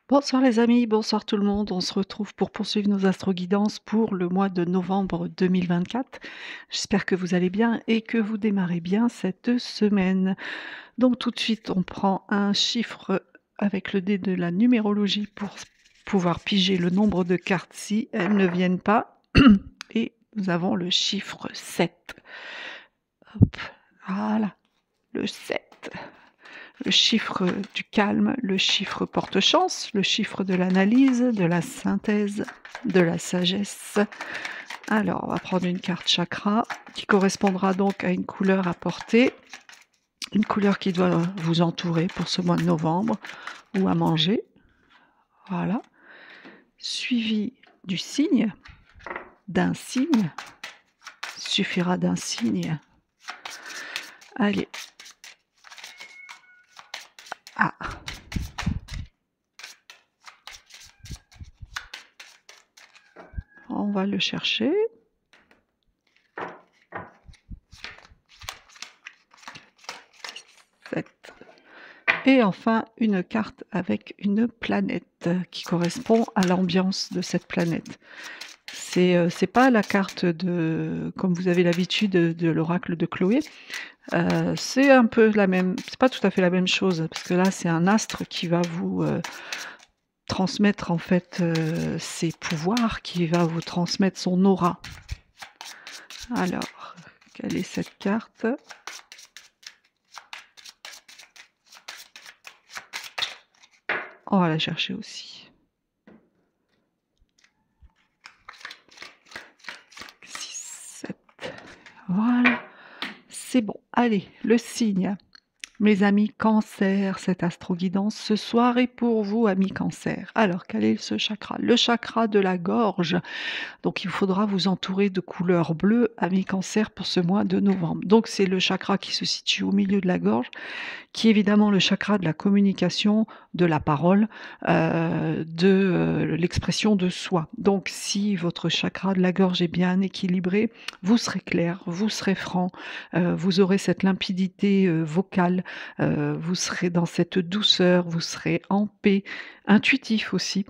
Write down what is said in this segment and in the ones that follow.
Bonsoir les amis, bonsoir tout le monde. On se retrouve pour poursuivre nos astroguidances pour le mois de novembre 2024. J'espère que vous allez bien et que vous démarrez bien cette semaine. Donc tout de suite, on prend un chiffre avec le dé de la numérologie pour pouvoir piger le nombre de cartes si elles ne viennent pas. Et nous avons le chiffre 7. Hop, voilà, le 7. Le chiffre du calme, le chiffre porte-chance, le chiffre de l'analyse, de la synthèse, de la sagesse. Alors, on va prendre une carte chakra qui correspondra donc à une couleur à porter, une couleur qui doit vous entourer pour ce mois de novembre ou à manger. Voilà. Suivi du signe, d'un signe, suffira d'un signe. Allez. Ah. On va le chercher. Et enfin, une carte avec une planète qui correspond à l'ambiance de cette planète. C'est pas la carte de comme vous avez l'habitude de l'oracle de Chloé, c'est un peu la même, c'est pas tout à fait la même chose parce que là, c'est un astre qui va vous, transmettre en fait, ses pouvoirs, qui va vous transmettre son aura. Alors, quelle est cette carte? On va la chercher aussi. 6, 7. Voilà, c'est bon. Allez, le signe. Mes amis Cancer, cette astroguidance ce soir est pour vous, amis Cancer. Alors, quel est ce chakra? Le chakra de la gorge. Donc, il faudra vous entourer de couleur bleue, amis Cancer, pour ce mois de novembre. Donc, c'est le chakra qui se situe au milieu de la gorge, qui est évidemment le chakra de la communication, de la parole, de l'expression de soi. Donc si votre chakra de la gorge est bien équilibré, vous serez clair, vous serez franc, vous aurez cette limpidité, vocale, vous serez dans cette douceur, vous serez en paix, intuitif aussi.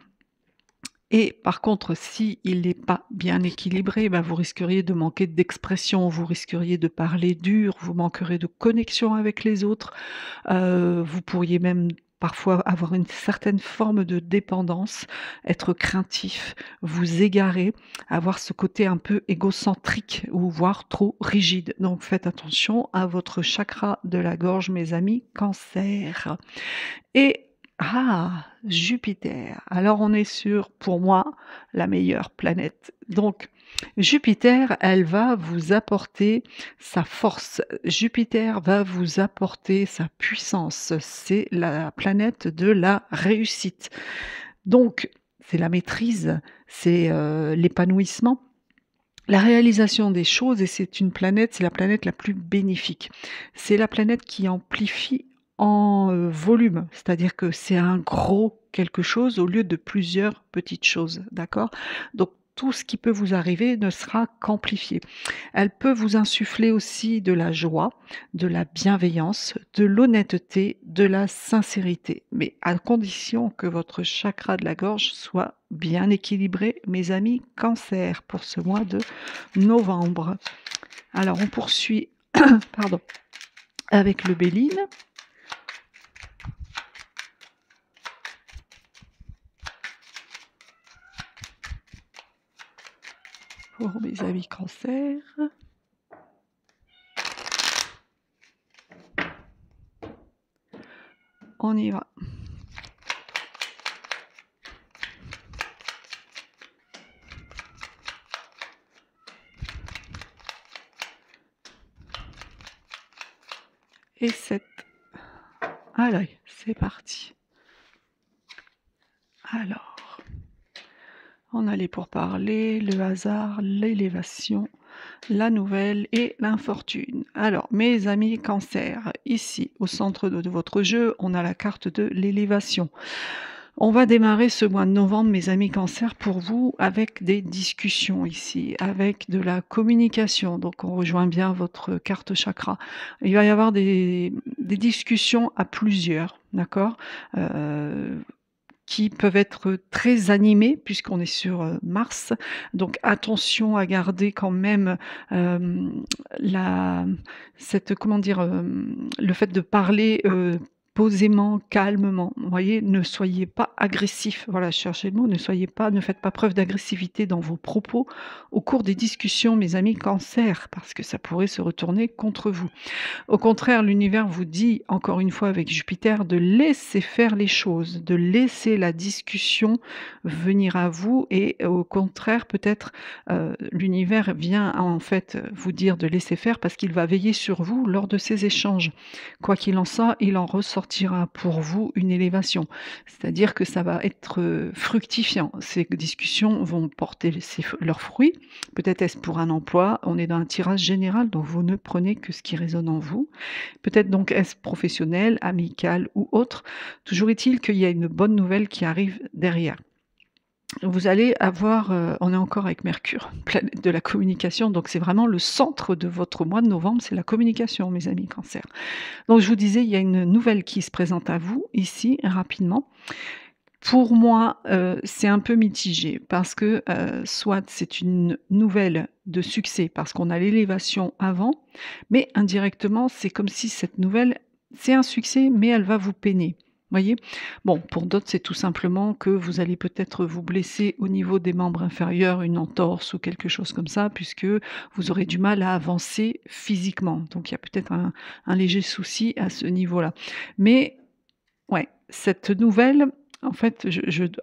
Et par contre, si il n'est pas bien équilibré, vous risqueriez de manquer d'expression, vous risqueriez de parler dur, vous manquerez de connexion avec les autres, vous pourriez même parfois avoir une certaine forme de dépendance, être craintif, vous égarer, avoir ce côté un peu égocentrique ou voire trop rigide. Donc faites attention à votre chakra de la gorge, mes amis Cancer. Et Jupiter. Alors on est sur, pour moi, la meilleure planète. Donc Jupiter, elle va vous apporter sa force. Jupiter va vous apporter sa puissance. C'est la planète de la réussite. Donc c'est la maîtrise, c'est l'épanouissement, la réalisation des choses, et c'est la planète la plus bénéfique. C'est la planète qui amplifie en volume, c'est-à-dire que c'est un gros quelque chose au lieu de plusieurs petites choses, d'accord? Donc tout ce qui peut vous arriver ne sera qu'amplifié. Elle peut vous insuffler aussi de la joie, de la bienveillance, de l'honnêteté, de la sincérité, mais à condition que votre chakra de la gorge soit bien équilibré, mes amis Cancer, pour ce mois de novembre. Alors on poursuit pardon, avec le Béline. Pour mes amis Cancer. On y va. Et 7. Allez, c'est parti. Alors, on allait pour parler, le hasard, l'élévation, la nouvelle et l'infortune. Alors, mes amis Cancer, ici, au centre de votre jeu, on a la carte de l'élévation. On va démarrer ce mois de novembre, mes amis Cancer, pour vous, avec des discussions ici, avec de la communication. Donc, on rejoint bien votre carte chakra. Il va y avoir des discussions à plusieurs, d'accord? qui peuvent être très animés puisqu'on est sur, Mars. Donc attention à garder quand même, la cette comment dire? Le fait de parler, posément, calmement. Vous voyez? Ne soyez pas agressif. Voilà, je cherchais le mot, ne faites pas preuve d'agressivité dans vos propos au cours des discussions, mes amis Cancer, parce que ça pourrait se retourner contre vous. Au contraire, l'univers vous dit, encore une fois avec Jupiter, de laisser faire les choses, de laisser la discussion venir à vous et au contraire, peut-être, l'univers vient en fait vous dire de laisser faire parce qu'il va veiller sur vous lors de ces échanges. Quoi qu'il en soit, il en ressortira pour vous une élévation. C'est-à-dire que ça va être, fructifiant. Ces discussions vont porter leurs fruits. Peut-être est-ce pour un emploi, on est dans un tirage général, donc vous ne prenez que ce qui résonne en vous. Peut-être donc est-ce professionnel, amical ou autre. Toujours est-il qu'il y a une bonne nouvelle qui arrive derrière. Vous allez avoir, on est encore avec Mercure, planète de la communication, donc c'est vraiment le centre de votre mois de novembre, c'est la communication, mes amis Cancer. Donc je vous disais, il y a une nouvelle qui se présente à vous ici, rapidement. Pour moi, c'est un peu mitigé parce que, soit c'est une nouvelle de succès parce qu'on a l'élévation avant, mais indirectement, c'est comme si cette nouvelle, c'est un succès, mais elle va vous peiner. Voyez? Bon, pour d'autres, c'est tout simplement que vous allez peut-être vous blesser au niveau des membres inférieurs, une entorse ou quelque chose comme ça, puisque vous aurez du mal à avancer physiquement. Donc il y a peut-être un léger souci à ce niveau-là. Mais ouais, cette nouvelle, en fait,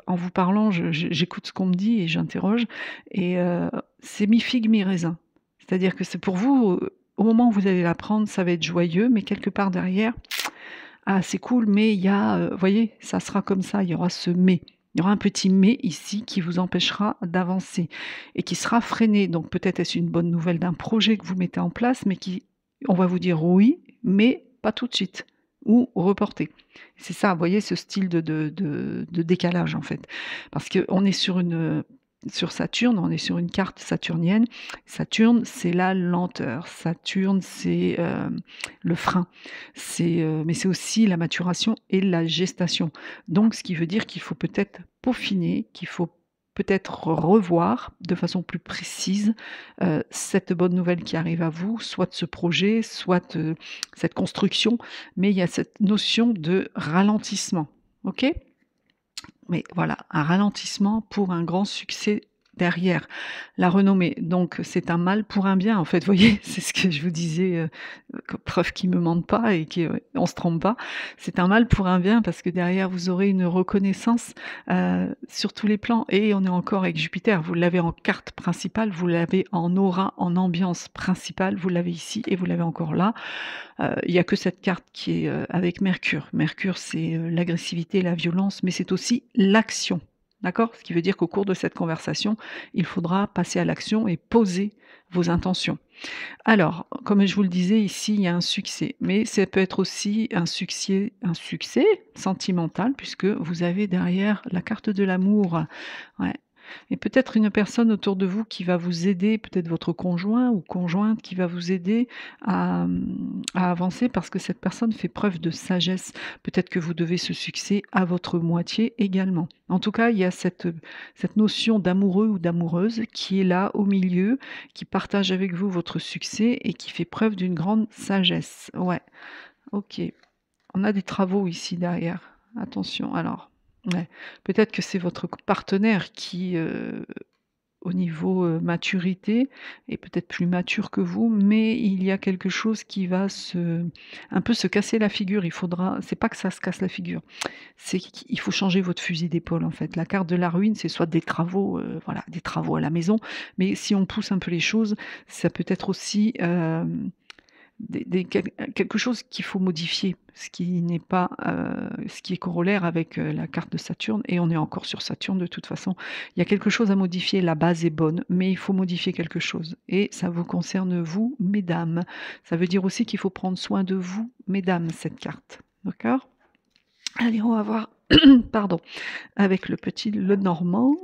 en vous parlant, j'écoute ce qu'on me dit et j'interroge et c'est mi-figue, mi-raisin. C'est-à-dire que c'est pour vous, au moment où vous allez l'apprendre, ça va être joyeux, mais quelque part derrière, ah c'est cool, mais il y a, voyez, ça sera comme ça, il y aura ce mais. Il y aura un petit mais ici qui vous empêchera d'avancer et qui sera freiné. Donc peut-être est-ce une bonne nouvelle d'un projet que vous mettez en place, mais qui on va vous dire oui, mais pas tout de suite ou reporter. C'est ça, vous voyez ce style de décalage en fait. Parce qu'on est sur Saturne, on est sur une carte saturnienne. Saturne, c'est la lenteur. Saturne, c'est le frein. Mais c'est aussi la maturation et la gestation. Donc, ce qui veut dire qu'il faut peut-être peaufiner, qu'il faut peut-être revoir de façon plus précise cette bonne nouvelle qui arrive à vous, soit ce projet, soit cette construction, mais il y a cette notion de ralentissement. OK? Mais voilà, un ralentissement pour un grand succès derrière. La renommée, donc c'est un mal pour un bien en fait, vous voyez? C'est ce que je vous disais, preuve qu'ils me mentent pas et qu'on se trompe pas. C'est un mal pour un bien parce que derrière vous aurez une reconnaissance, sur tous les plans et on est encore avec Jupiter. Vous l'avez en carte principale, vous l'avez en aura, en ambiance principale, vous l'avez ici et vous l'avez encore là. Il y a que cette carte qui est, avec Mercure. Mercure, c'est, l'agressivité, la violence, mais c'est aussi l'action. D'accord? Ce qui veut dire qu'au cours de cette conversation, il faudra passer à l'action et poser vos intentions. Alors, comme je vous le disais, ici, il y a un succès, mais ça peut être aussi un succès sentimental puisque vous avez derrière la carte de l'amour. Ouais. Et peut-être une personne autour de vous qui va vous aider, peut-être votre conjoint ou conjointe qui va vous aider à avancer parce que cette personne fait preuve de sagesse. Peut-être que vous devez ce succès à votre moitié également. En tout cas, il y a cette notion d'amoureux ou d'amoureuse qui est là au milieu, qui partage avec vous votre succès et qui fait preuve d'une grande sagesse. Ouais, ok. On a des travaux ici derrière. Attention, alors. Ouais. Peut-être que c'est votre partenaire qui, au niveau, maturité est peut-être plus mature que vous, mais il y a quelque chose qui va un peu se casser la figure. C'est pas que ça se casse la figure, c'est qu'il faut changer votre fusil d'épaule, en fait. La carte de la ruine, c'est soit des travaux, voilà, des travaux à la maison, mais si on pousse un peu les choses, ça peut être aussi, quelque chose qu'il faut modifier, ce qui n'est pas, ce qui est corollaire avec, la carte de Saturne et on est encore sur Saturne de toute façon. Il y a quelque chose à modifier, la base est bonne, mais il faut modifier quelque chose et ça vous concerne vous, mesdames. Ça veut dire aussi qu'il faut prendre soin de vous, mesdames, cette carte. D'accord? Allez, on va voir, pardon, avec le normand.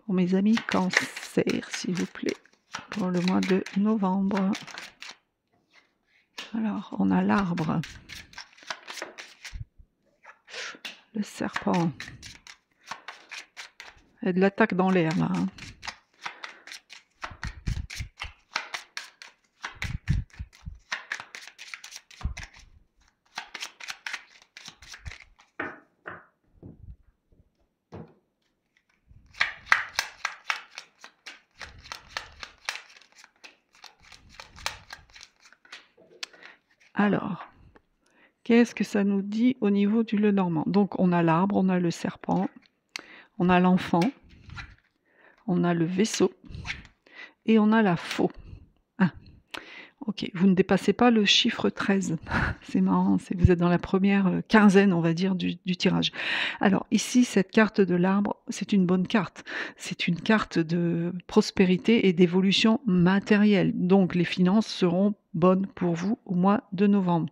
Pour mes amis Cancer, s'il vous plaît. Pour le mois de novembre. Alors, on a l'arbre. Le serpent. Il y a de l'attaque dans l'air, là. Hein. Alors, qu'est-ce que ça nous dit au niveau du Lenormand? Donc, on a l'arbre, on a le serpent, on a l'enfant, on a le vaisseau et on a la faux. Ah, ok, vous ne dépassez pas le chiffre 13. C'est marrant, vous êtes dans la première quinzaine, on va dire, du tirage. Alors ici, cette carte de l'arbre, c'est une bonne carte. C'est une carte de prospérité et d'évolution matérielle. Donc les finances seront bonnes pour vous au mois de novembre.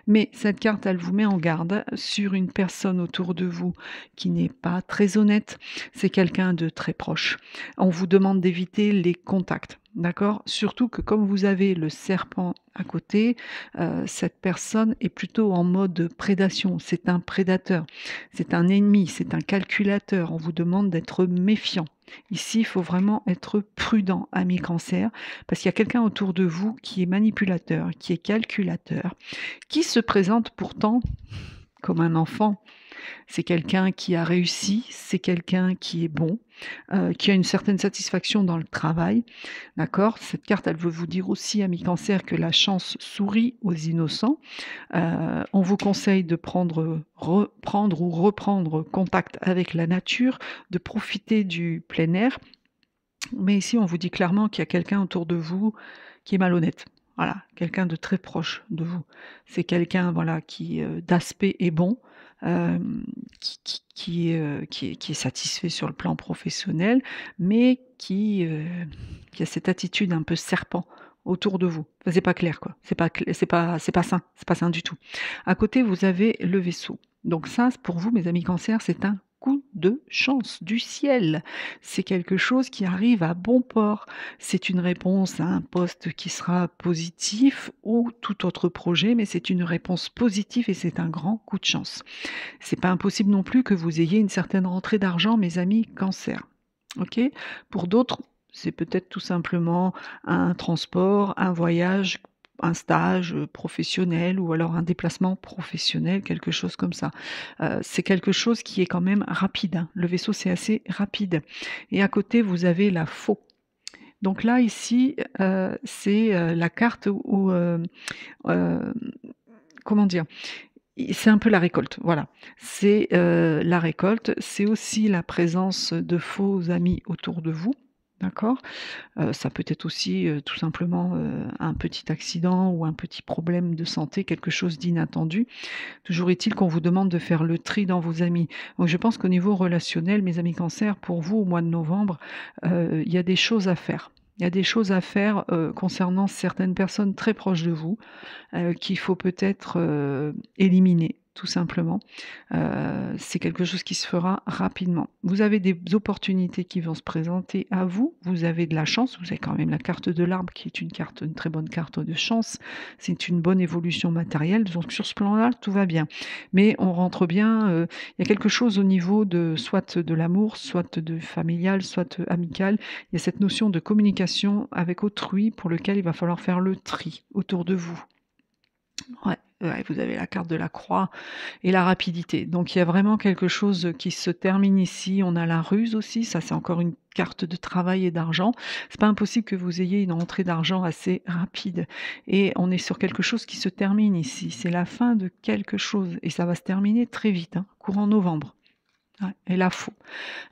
Mais cette carte, elle vous met en garde sur une personne autour de vous qui n'est pas très honnête. C'est quelqu'un de très proche. On vous demande d'éviter les contacts. D'accord? Surtout que comme vous avez le serpent à côté, cette personne est plutôt en mode prédation. C'est un prédateur, c'est un ennemi, c'est un calculateur. On vous demande d'être méfiant. Ici, il faut vraiment être prudent, ami Cancer, parce qu'il y a quelqu'un autour de vous qui est manipulateur, qui est calculateur, qui se présente pourtant comme un enfant. C'est quelqu'un qui a réussi, c'est quelqu'un qui est bon, qui a une certaine satisfaction dans le travail. D'accord? Cette carte, elle veut vous dire aussi, ami Cancer, que la chance sourit aux innocents. On vous conseille de reprendre ou reprendre contact avec la nature, de profiter du plein air. Mais ici, on vous dit clairement qu'il y a quelqu'un autour de vous qui est malhonnête. Voilà, quelqu'un de très proche de vous. C'est quelqu'un voilà, qui d'aspect est bon, euh, qui est satisfait sur le plan professionnel, mais qui a cette attitude un peu serpent autour de vous. Enfin, c'est pas clair, quoi. C'est pas sain du tout. À côté, vous avez le vaisseau. Donc ça, pour vous, mes amis Cancer, c'est un coup de chance du ciel. C'est quelque chose qui arrive à bon port. C'est une réponse à un poste qui sera positif ou tout autre projet, mais c'est une réponse positive et c'est un grand coup de chance. C'est pas impossible non plus que vous ayez une certaine rentrée d'argent, mes amis Cancer. Ok? Pour d'autres, c'est peut-être tout simplement un transport, un voyage, un stage professionnel ou alors un déplacement professionnel, quelque chose comme ça. C'est quelque chose qui est quand même rapide. Hein. Le vaisseau, c'est assez rapide. Et à côté, vous avez la faux. Donc là, ici, c'est la carte où, comment dire, c'est un peu la récolte, voilà. C'est la récolte, c'est aussi la présence de faux amis autour de vous. D'accord? Ça peut être aussi, tout simplement, un petit accident ou un petit problème de santé, quelque chose d'inattendu. Toujours est-il qu'on vous demande de faire le tri dans vos amis. Donc je pense qu'au niveau relationnel, mes amis Cancer, pour vous, au mois de novembre, il y a des choses à faire. Il y a des choses à faire, concernant certaines personnes très proches de vous, qu'il faut peut-être, éliminer, tout simplement. C'est quelque chose qui se fera rapidement. Vous avez des opportunités qui vont se présenter à vous, vous avez de la chance, vous avez quand même la carte de l'arbre qui est une très bonne carte de chance. C'est une bonne évolution matérielle, donc sur ce plan-là, tout va bien. Mais on rentre bien, il y a quelque chose au niveau de soit de l'amour, soit de familial, soit amical. Il y a cette notion de communication avec autrui pour lequel il va falloir faire le tri autour de vous. Ouais, ouais, vous avez la carte de la croix et la rapidité. Donc il y a vraiment quelque chose qui se termine ici. On a la ruse aussi, ça c'est encore une carte de travail et d'argent. C'est pas impossible que vous ayez une entrée d'argent assez rapide. Et on est sur quelque chose qui se termine ici. C'est la fin de quelque chose et ça va se terminer très vite, hein, courant novembre. Ouais, et la faux.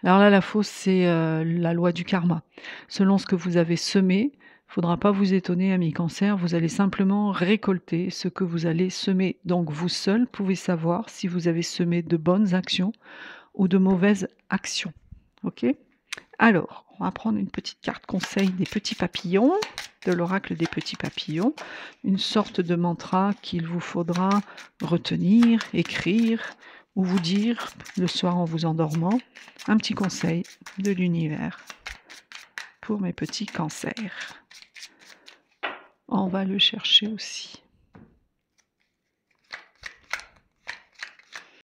Alors là, la faux, c'est la loi du karma. Selon ce que vous avez semé, faudra pas vous étonner, amis Cancer, vous allez simplement récolter ce que vous allez semer. Donc vous seul pouvez savoir si vous avez semé de bonnes actions ou de mauvaises actions. Ok? Alors, on va prendre une petite carte conseil des petits papillons, de l'oracle des petits papillons, une sorte de mantra qu'il vous faudra retenir, écrire ou vous dire le soir en vous endormant, un petit conseil de l'univers pour mes petits cancers. On va le chercher aussi.